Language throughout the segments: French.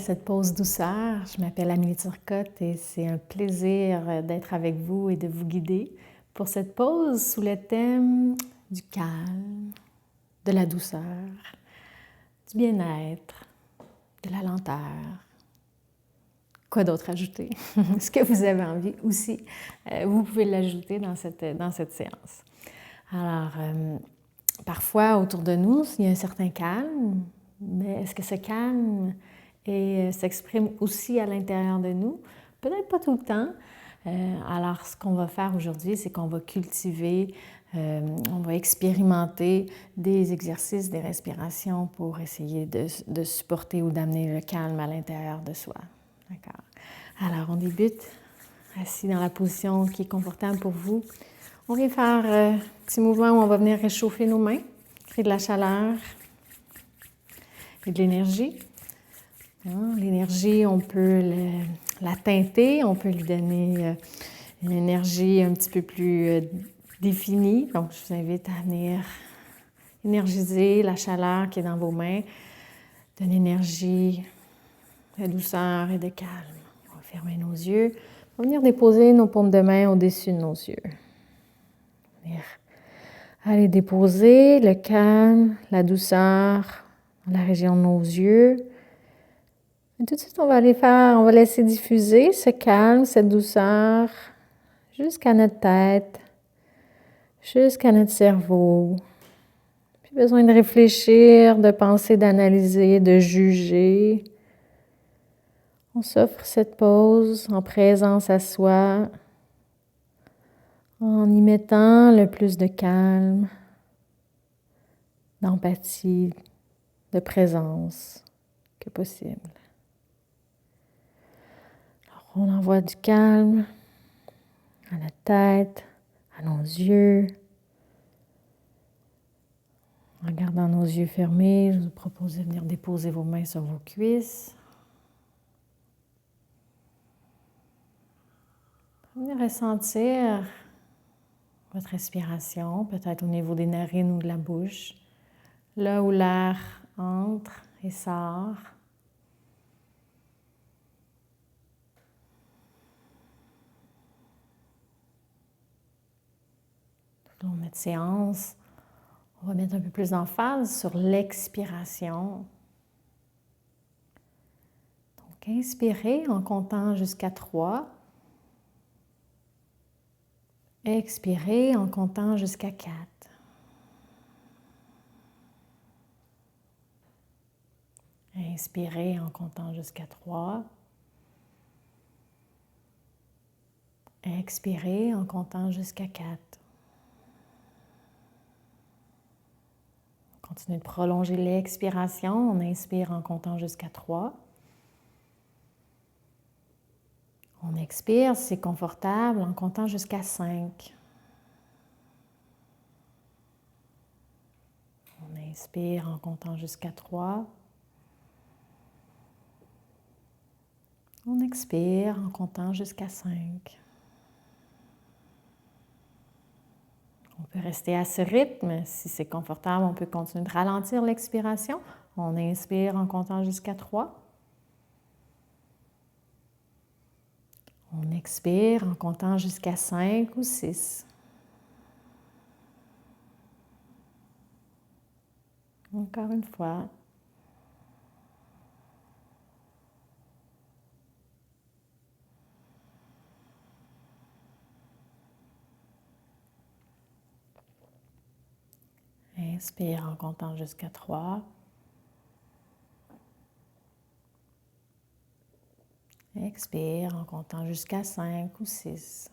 cette pause douceur. Je m'appelle Amélie Turcotte et c'est un plaisir d'être avec vous et de vous guider pour cette pause sous le thème du calme, de la douceur, du bien-être, de la lenteur. Quoi d'autre ajouter? Ce que vous avez envie aussi, vous pouvez l'ajouter dans cette séance. Alors, parfois autour de nous, il y a un certain calme, mais est-ce que ce calme s'exprime aussi à l'intérieur de nous? Peut-être pas tout le temps. Alors, ce qu'on va faire aujourd'hui, c'est qu'on va cultiver, on va expérimenter des exercices, des respirations pour essayer de supporter ou d'amener le calme à l'intérieur de soi. D'accord? Alors, on débute assis dans la position qui est confortable pour vous. On vient faire un petit mouvement où on va venir réchauffer nos mains, créer de la chaleur et de l'énergie. L'énergie, on peut la teinter, on peut lui donner une énergie un petit peu plus définie. Donc, je vous invite à venir énergiser la chaleur qui est dans vos mains d'une énergie de douceur et de calme. On va fermer nos yeux. On va venir déposer nos paumes de main au-dessus de nos yeux. Venir aller déposer le calme, la douceur dans la région de nos yeux. Et tout de suite, on va laisser diffuser ce calme, cette douceur jusqu'à notre tête, jusqu'à notre cerveau. Plus besoin de réfléchir, de penser, d'analyser, de juger. On s'offre cette pause en présence à soi, en y mettant le plus de calme, d'empathie, de présence que possible. Alors, on envoie du calme à la tête, à nos yeux. En gardant nos yeux fermés, je vous propose de venir déposer vos mains sur vos cuisses. Venez ressentir votre respiration, peut-être au niveau des narines ou de la bouche, là où l'air entre et sort. Tout au long de notre séance, on va mettre un peu plus d'emphase sur l'expiration. Donc, inspirez en comptant jusqu'à 3. Expirez en comptant jusqu'à 4. Inspirez en comptant jusqu'à 3. Expirez en comptant jusqu'à 4. Continuez de prolonger l'expiration. On inspire en comptant jusqu'à 3. On expire, si c'est confortable, en comptant jusqu'à 5. On inspire en comptant jusqu'à 3. On expire en comptant jusqu'à 5. On peut rester à ce rythme. Si c'est confortable, on peut continuer de ralentir l'expiration. On inspire en comptant jusqu'à 3. On expire en comptant jusqu'à 5 ou 6. Encore une fois. Inspire en comptant jusqu'à 3. Expire en comptant jusqu'à 5 ou 6.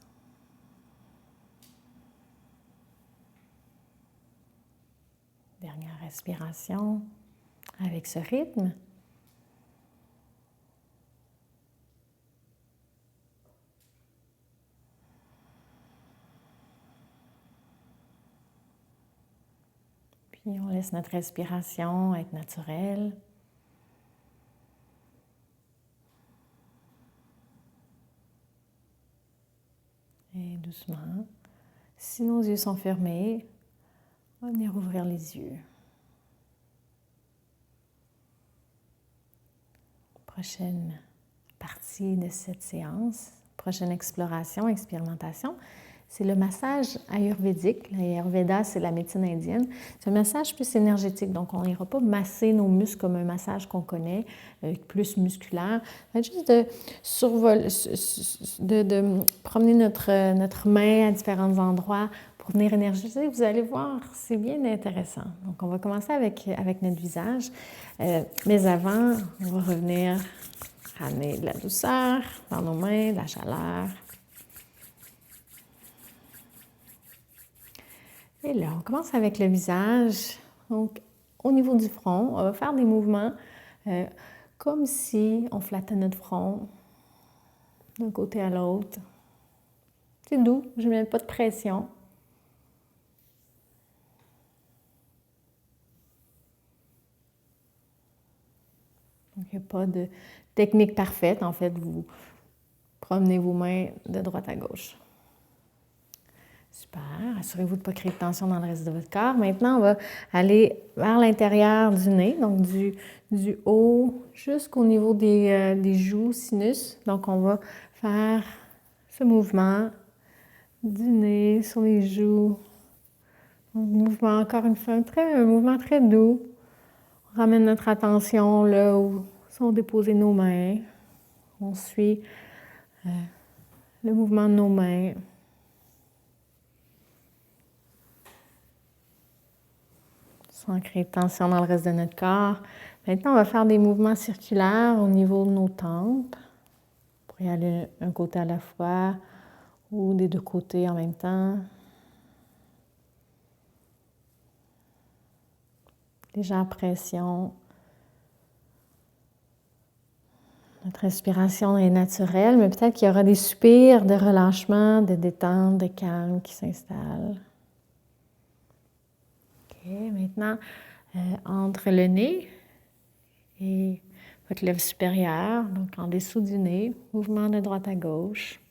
Dernière respiration avec ce rythme. Puis on laisse notre respiration être naturelle. Et doucement, si nos yeux sont fermés, on va venir ouvrir les yeux. prochaine partie de cette séance, prochaine exploration, expérimentation, c'est le massage ayurvédique. L'ayurveda, c'est la médecine indienne. C'est un massage plus énergétique, donc on n'ira pas masser nos muscles comme un massage qu'on connaît, plus musculaire. C'est juste de promener notre main à différents endroits pour venir énergiser. Vous allez voir, c'est bien intéressant. Donc, on va commencer avec notre visage. Mais avant, on va revenir ramener de la douceur dans nos mains, de la chaleur. Et là, on commence avec le visage. Donc, au niveau du front, on va faire des mouvements comme si on flattait notre front d'un côté à l'autre. C'est doux, je ne mets pas de pression. Donc, il n'y a pas de technique parfaite. En fait, vous promenez vos mains de droite à gauche. Super. Assurez-vous de ne pas créer de tension dans le reste de votre corps. Maintenant, on va aller vers l'intérieur du nez, donc du haut jusqu'au niveau des joues, sinus. Donc, on va faire ce mouvement du nez sur les joues. Donc, mouvement, encore une fois, un mouvement très doux. On ramène notre attention là où sont déposées nos mains. On suit le mouvement de nos mains. Sans créer de tension dans le reste de notre corps. Maintenant, on va faire des mouvements circulaires au niveau de nos tempes. On pourrait y aller un côté à la fois ou des deux côtés en même temps. Légère pression. Notre respiration est naturelle, mais peut-être qu'il y aura des soupirs de relâchement, de détente, de calme qui s'installent. OK, maintenant, entre le nez et votre lèvre supérieure, donc en dessous du nez, mouvement de droite à gauche.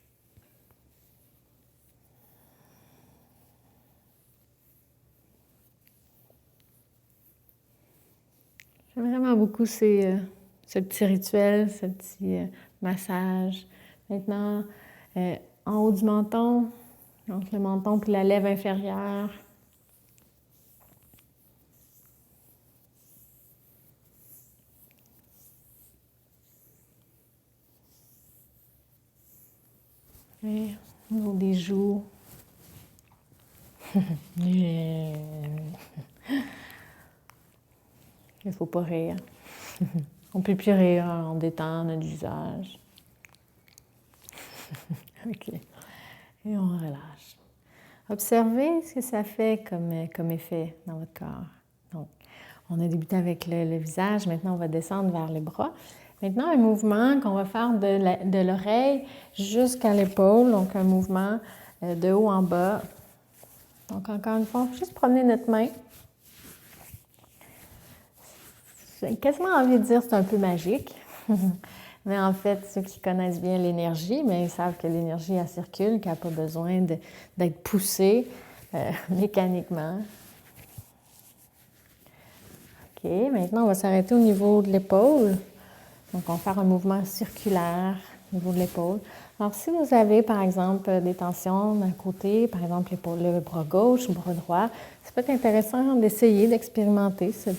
J'aime vraiment beaucoup ce petit rituel, ce petit massage. Maintenant, en haut du menton, entre le menton et la lèvre inférieure. Et au niveau des joues. Il ne faut pas rire. On ne peut plus rire, on détend notre visage. OK. Et on relâche. Observez ce que ça fait comme effet dans votre corps. Donc, on a débuté avec le visage, maintenant on va descendre vers les bras. Maintenant, un mouvement qu'on va faire de l'oreille jusqu'à l'épaule, donc un mouvement de haut en bas. Donc, encore une fois, on va juste promener notre main. J'ai quasiment envie de dire que c'est un peu magique. Mais en fait, ceux qui connaissent bien l'énergie, mais ils savent que l'énergie, elle circule, qu'elle n'a pas besoin d'être poussée mécaniquement. OK, maintenant, on va s'arrêter au niveau de l'épaule. Donc, on va faire un mouvement circulaire au niveau de l'épaule. Alors, si vous avez, par exemple, des tensions d'un côté, par exemple, le bras gauche, le bras droit, ça peut être intéressant d'essayer d'expérimenter cet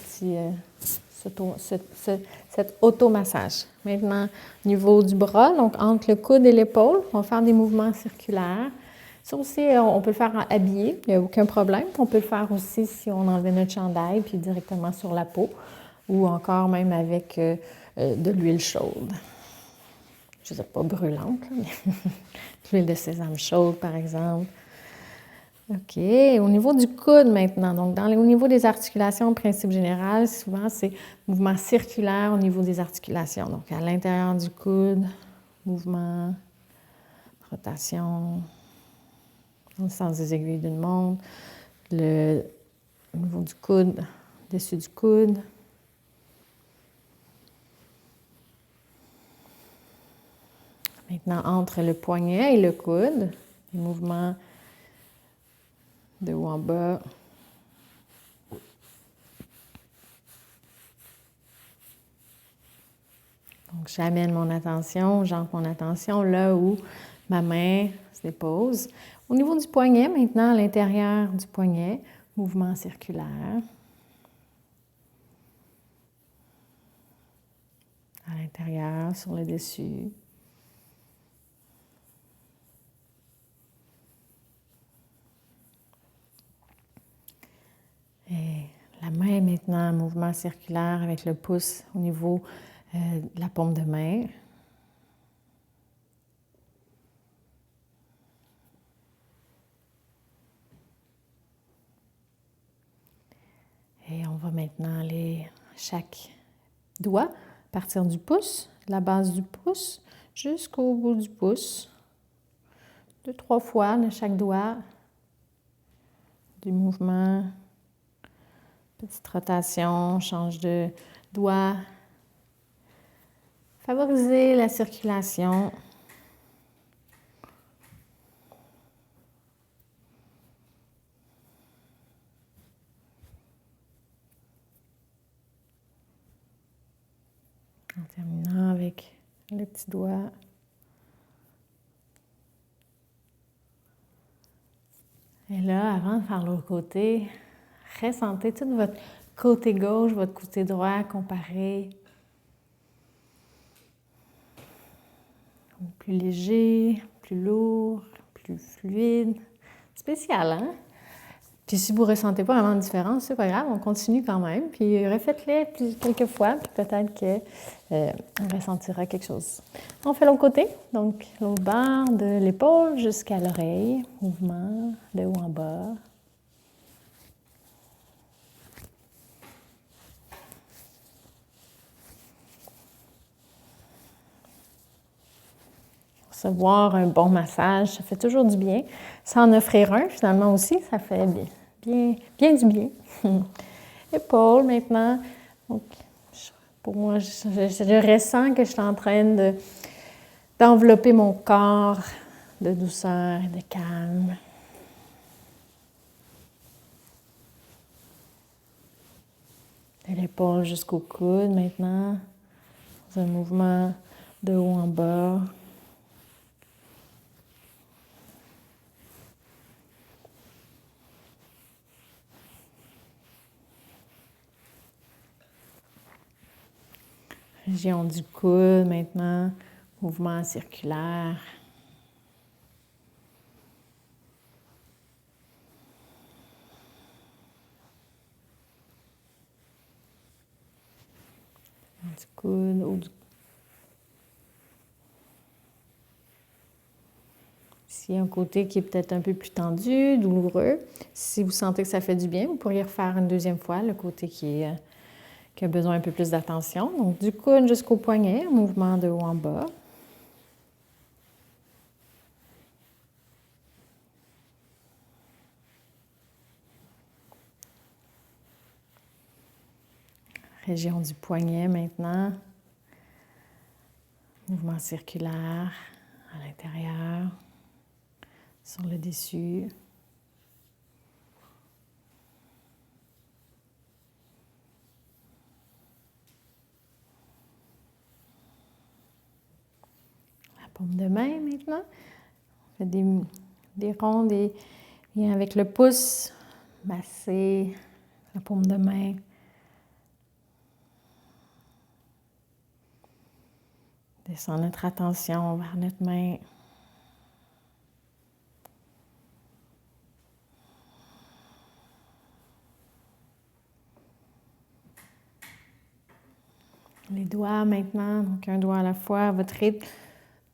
automassage. Maintenant, au niveau du bras, donc entre le coude et l'épaule, on va faire des mouvements circulaires. Ça aussi, on peut le faire habillé, il n'y a aucun problème. On peut le faire aussi si on enlevait notre chandail puis directement sur la peau ou encore même avec de l'huile chaude. Je ne sais pas brûlante, mais l'huile de sésame chaude, par exemple. OK. Au niveau du coude maintenant, donc au niveau des articulations, en principe général, souvent c'est mouvement circulaire au niveau des articulations. Donc à l'intérieur du coude, mouvement, rotation, dans le sens des aiguilles d'une montre, au niveau du coude, dessus du coude. Maintenant, entre le poignet et le coude, les mouvements de haut en bas. Donc, j'amène mon attention, j'ancre mon attention là où ma main se dépose. Au niveau du poignet, maintenant, à l'intérieur du poignet, mouvement circulaire. À l'intérieur, sur le dessus. Et la main maintenant, mouvement circulaire avec le pouce au niveau de la paume de main. Et on va maintenant aller chaque doigt, partir du pouce, de la base du pouce, jusqu'au bout du pouce. 2-3 fois de chaque doigt, du mouvement, petite rotation, change de doigt. Favoriser la circulation. En terminant avec le petit doigt. Et là, avant de faire l'autre côté, ressentez tout votre côté gauche, votre côté droit comparé. Plus léger, plus lourd, plus fluide. Spécial, hein? Puis si vous ne ressentez pas vraiment de différence, c'est pas grave, on continue quand même. Puis refaites-les quelques fois, puis peut-être qu'on ressentira quelque chose. On fait l'autre côté, donc l'autre barre de l'épaule jusqu'à l'oreille. Mouvement de haut en bas. Recevoir un bon massage, ça fait toujours du bien. S'en offrir un, finalement aussi, ça fait bien du bien. Épaule maintenant. Donc, pour moi, je ressens que je suis en train d'envelopper mon corps de douceur et de calme. De l'épaule jusqu'au coude maintenant. Dans un mouvement de haut en bas. Région du coude maintenant, mouvement circulaire. Du coude, haut du coude. S'il y a un côté qui est peut-être un peu plus tendu, douloureux, si vous sentez que ça fait du bien, vous pourriez refaire une deuxième fois le côté qui a besoin un peu plus d'attention. Donc, du coude jusqu'au poignet, mouvement de haut en bas. Région du poignet maintenant. Mouvement circulaire à l'intérieur, sur le dessus. La paume de main maintenant. On fait des ronds, des liens avec le pouce, masser la paume de main. Descendre notre attention vers notre main. Les doigts maintenant, donc un doigt à la fois, à votre rythme,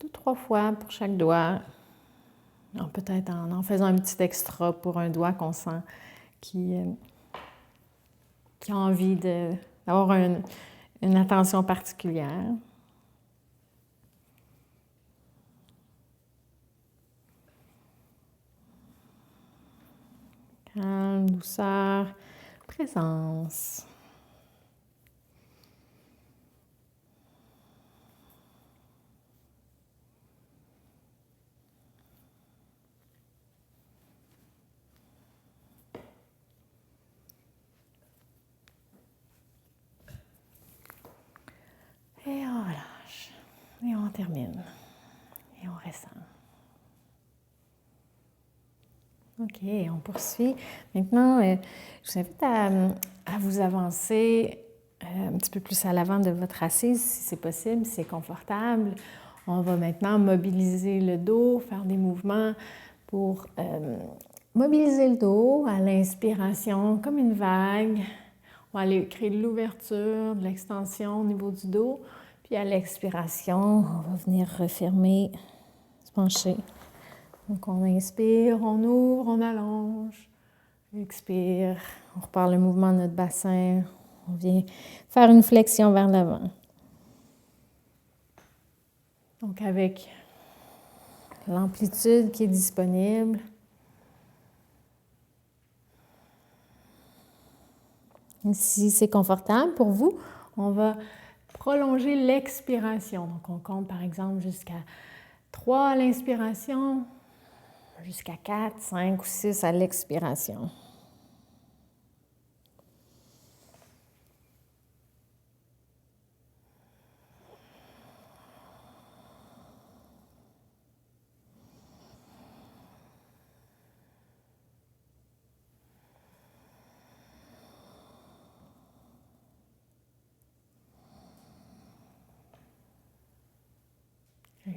2-3 fois pour chaque doigt. Peut-être en faisant un petit extra pour un doigt qu'on sent qui a envie d'avoir une attention particulière. Calme, douceur, présence. Et on relâche. on termine. Et on ressent. OK, on poursuit. Maintenant, je vous invite à vous avancer un petit peu plus à l'avant de votre assise, si c'est possible, si c'est confortable. On va maintenant mobiliser le dos, faire des mouvements pour mobiliser le dos à l'inspiration, comme une vague. On va aller créer de l'ouverture, de l'extension au niveau du dos. Puis à l'expiration, on va venir refermer, se pencher. Donc, on inspire, on ouvre, on allonge. Expire, on repart le mouvement de notre bassin. On vient faire une flexion vers l'avant. Donc, avec l'amplitude qui est disponible. Si c'est confortable pour vous, on va prolonger l'expiration. Donc, on compte par exemple jusqu'à 3 à l'inspiration, jusqu'à 4, 5 ou 6 à l'expiration.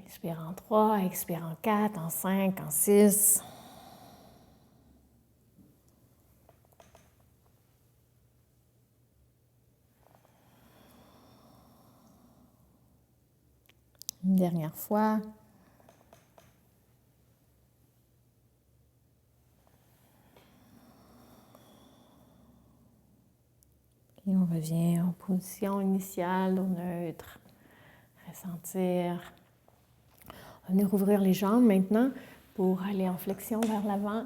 Expire en 3, expire en 4, en 5, en 6. Une dernière fois. Et on revient en position initiale, au neutre. Ressentir. On va venir ouvrir les jambes maintenant pour aller en flexion vers l'avant.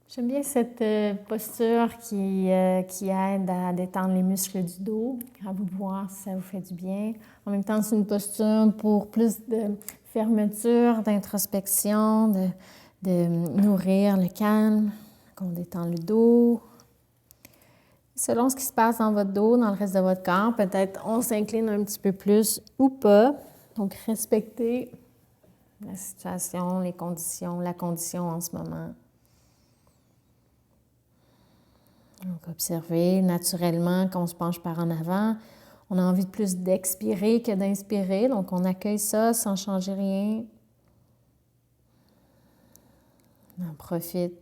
J'aime bien cette posture qui aide à détendre les muscles du dos. À vous de voir si ça vous fait du bien. En même temps, c'est une posture pour plus de fermeture, d'introspection, de nourrir le calme, qu'on détend le dos. Selon ce qui se passe dans votre dos, dans le reste de votre corps, peut-être on s'incline un petit peu plus ou pas. Donc, respectez la situation, les conditions, la condition en ce moment. Donc, observez naturellement quand on se penche par en avant. On a envie de plus d'expirer que d'inspirer. Donc, on accueille ça sans changer rien. On en profite.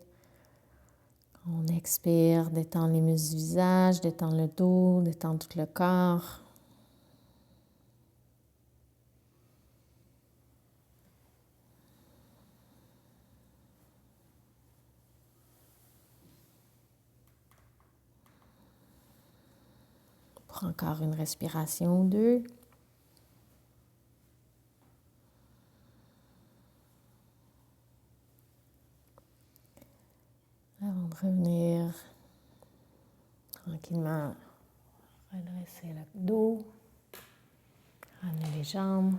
On expire, détend les muscles du visage, détend le dos, détend tout le corps. Pour encore une respiration ou deux. Avant de revenir tranquillement, redresser le dos, ramener les jambes.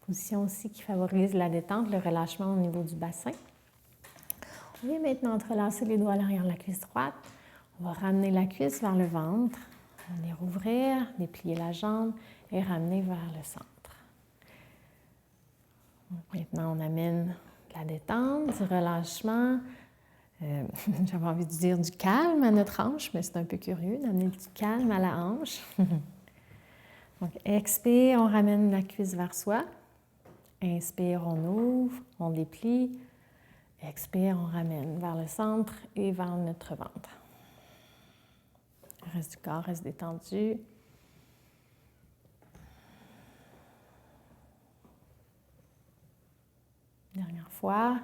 Position aussi qui favorise la détente, le relâchement au niveau du bassin. On vient maintenant entrelacer les doigts à l'arrière de la cuisse droite. On va ramener la cuisse vers le ventre. On va venir ouvrir, déplier la jambe et ramener vers le centre. Donc maintenant, on amène de la détente, du relâchement. J'avais envie de dire du calme à notre hanche, mais c'est un peu curieux d'amener du calme à la hanche. Donc, expire, on ramène la cuisse vers soi. Inspire, on ouvre, on déplie. Expire, on ramène vers le centre et vers notre ventre. Le reste du corps reste détendu. Dernière fois.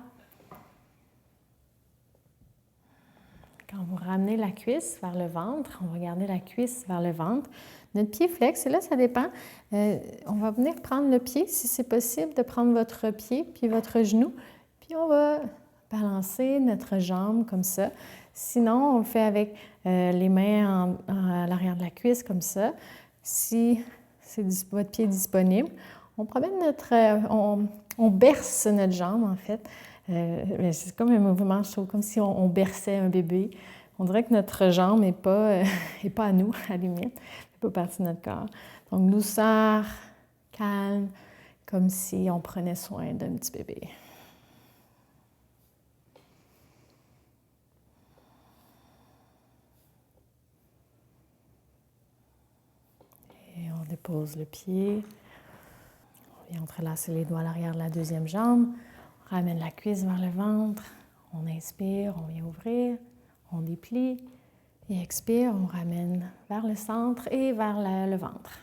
Quand vous ramenez la cuisse vers le ventre, on va garder la cuisse vers le ventre. Notre pied flex, et là, ça dépend. On va venir prendre le pied, si c'est possible, de prendre votre pied puis votre genou. Puis on va balancer notre jambe comme ça. Sinon, on le fait avec les mains à l'arrière de la cuisse comme ça. Si c'est votre pied est disponible, on promène on berce notre jambe en fait. C'est comme un mouvement, je trouve, comme si on berçait un bébé. On dirait que notre jambe n'est pas, est pas à nous, à la limite. Elle fait pas partie de notre corps. Donc, douceur, calme, comme si on prenait soin d'un petit bébé. Et on dépose le pied. On vient entrelacer les doigts à l'arrière de la deuxième jambe. On ramène la cuisse vers le ventre. On inspire, on vient ouvrir. On déplie. Et expire, on ramène vers le centre et vers le ventre.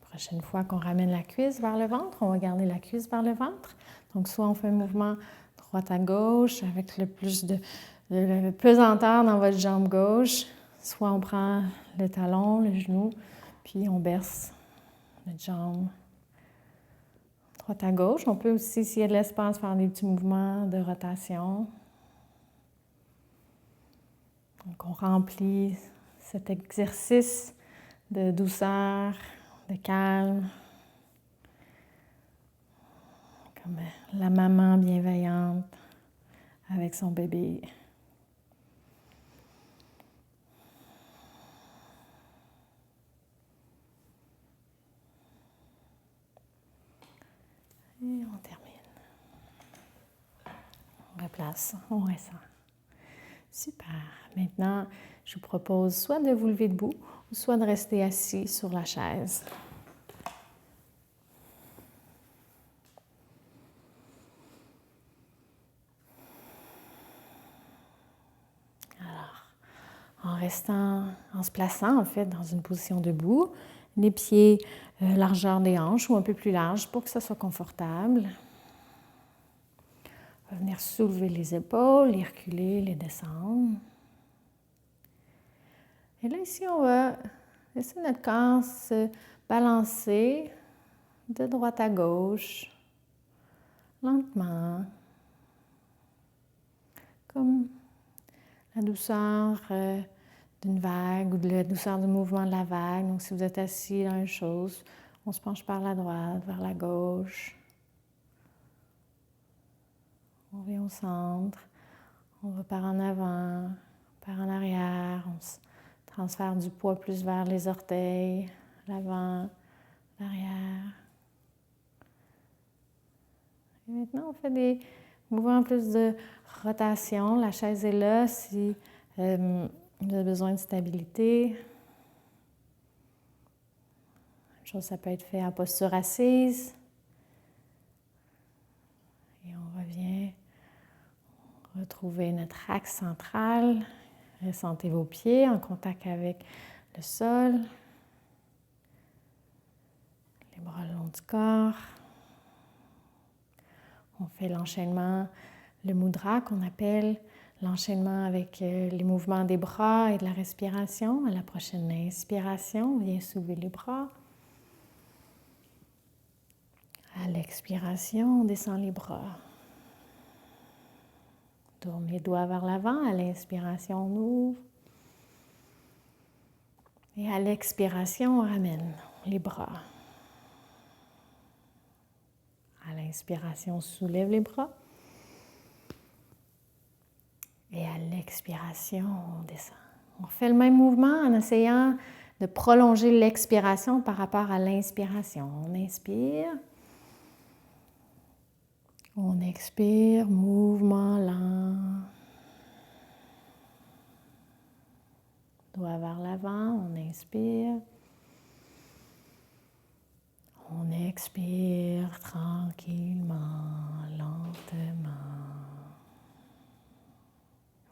Prochaine fois qu'on ramène la cuisse vers le ventre, on va garder la cuisse vers le ventre. Donc, soit on fait un mouvement droite à gauche avec le plus de pesanteur dans votre jambe gauche, soit on prend le talon, le genou, puis on berce notre jambe droite à gauche. On peut aussi, s'il y a de l'espace, faire des petits mouvements de rotation. Donc, on remplit cet exercice de douceur, de calme, comme la maman bienveillante avec son bébé. Et on termine. On replace, on ressent. Super. Maintenant, je vous propose soit de vous lever debout ou soit de rester assis sur la chaise. En se plaçant en fait dans une position debout, les pieds largeur des hanches ou un peu plus large pour que ça soit confortable. On va venir soulever les épaules, les reculer, les descendre. Et là ici, on va laisser notre corps se balancer de droite à gauche, lentement, comme la douceur d'une vague ou de la douceur du mouvement de la vague. Donc, si vous êtes assis dans une chose, on se penche par la droite, vers la gauche. On vient au centre. On va par en avant, par en arrière. On se transfère du poids plus vers les orteils, l'avant, l'arrière. Et maintenant, on fait des mouvements plus de rotation. La chaise est là si vous avez besoin de stabilité. Ça peut être fait en posture assise. Et on revient retrouver notre axe central. Ressentez vos pieds en contact avec le sol. Les bras le long du corps. On fait l'enchaînement, le mudra qu'on appelle l'enchaînement avec les mouvements des bras et de la respiration. À la prochaine inspiration, on vient soulever les bras. À l'expiration, on descend les bras. On tourne les doigts vers l'avant. À l'inspiration, on ouvre. Et à l'expiration, on ramène les bras. À l'inspiration, on soulève les bras. Et à l'expiration, on descend. On fait le même mouvement en essayant de prolonger l'expiration par rapport à l'inspiration. On inspire. On expire, mouvement lent. Doigt vers l'avant, on inspire. On expire tranquillement, lentement.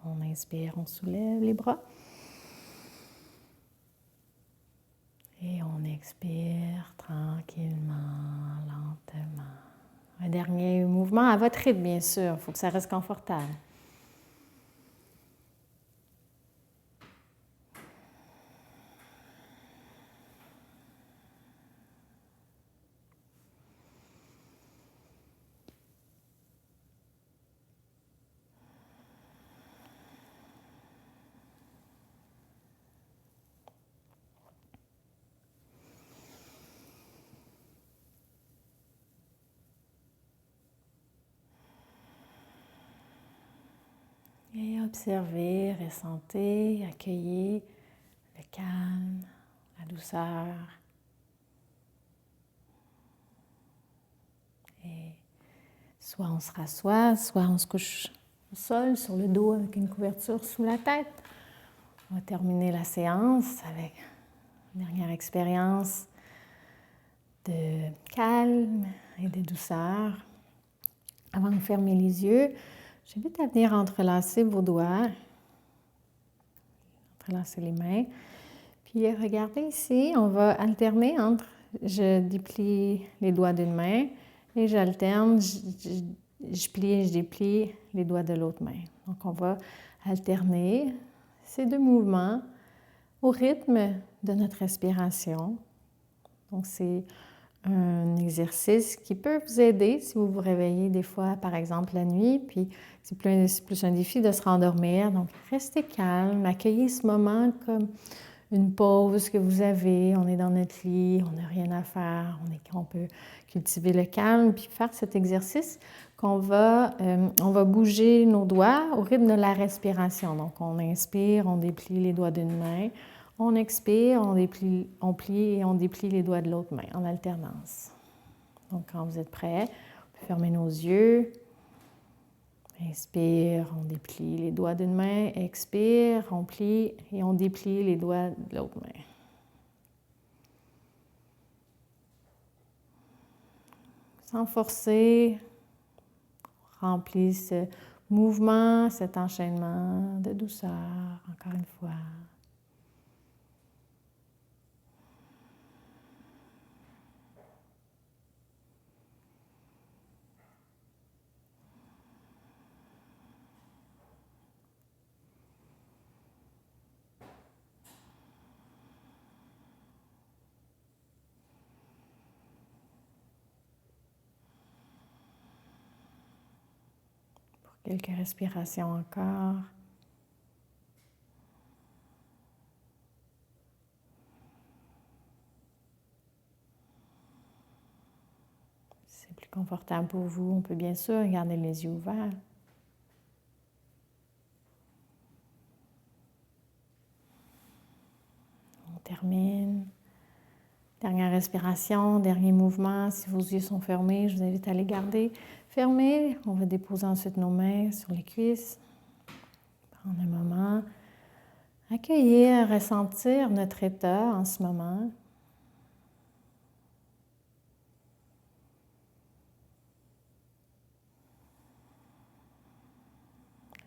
On inspire, on soulève les bras. Et on expire tranquillement, lentement. Un dernier mouvement à votre rythme, bien sûr. Il faut que ça reste confortable. Observez, ressentez, accueillez le calme, la douceur. Et soit on se rassoit, soit on se couche au sol, sur le dos avec une couverture sous la tête. On va terminer la séance avec une dernière expérience de calme et de douceur. Avant de fermer les yeux, j'invite à venir entrelacer vos doigts, entrelacer les mains. Puis regardez ici, on va alterner entre je déplie les doigts d'une main et j'alterne, je plie et je déplie les doigts de l'autre main. Donc on va alterner ces deux mouvements au rythme de notre respiration. Donc c'est un exercice qui peut vous aider si vous vous réveillez des fois, par exemple, la nuit, puis c'est plus un défi de se rendormir. Donc, restez calme, accueillez ce moment comme une pause que vous avez. On est dans notre lit, on n'a rien à faire, on peut cultiver le calme, puis faire cet exercice on va bouger nos doigts au rythme de la respiration. Donc, on inspire, on déplie les doigts d'une main. On expire, on plie et on déplie les doigts de l'autre main en alternance. Donc, quand vous êtes prêts, on peut fermer nos yeux. Inspire, on déplie les doigts d'une main. Expire, on plie et on déplie les doigts de l'autre main. Sans forcer, on remplit ce mouvement, cet enchaînement de douceur, encore une fois. Quelques respirations encore. Si c'est plus confortable pour vous, on peut bien sûr garder les yeux ouverts. On termine. Dernière respiration, dernier mouvement. Si vos yeux sont fermés, je vous invite à les garder fermés. On va déposer ensuite nos mains sur les cuisses. Prendre un moment. Accueillir, ressentir notre état en ce moment.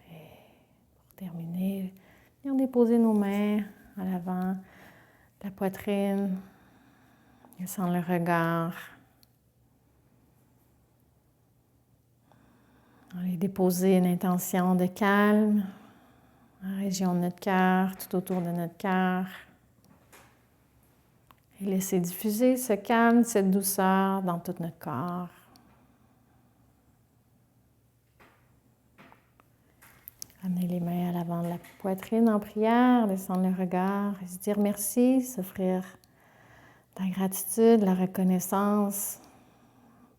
Et pour terminer, venir déposer nos mains à l'avant de la poitrine. Sans le regard. Allez déposer une intention de calme en la région de notre cœur, tout autour de notre cœur. Et laisser diffuser ce calme, cette douceur dans tout notre corps. Amener les mains à l'avant de la poitrine en prière, descendre le regard et se dire merci, s'offrir la gratitude, la reconnaissance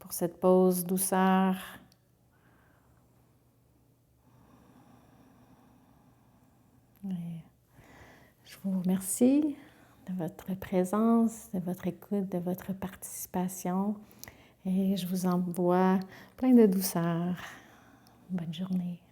pour cette pause douceur. Et je vous remercie de votre présence, de votre écoute, de votre participation et je vous envoie plein de douceur. Bonne journée.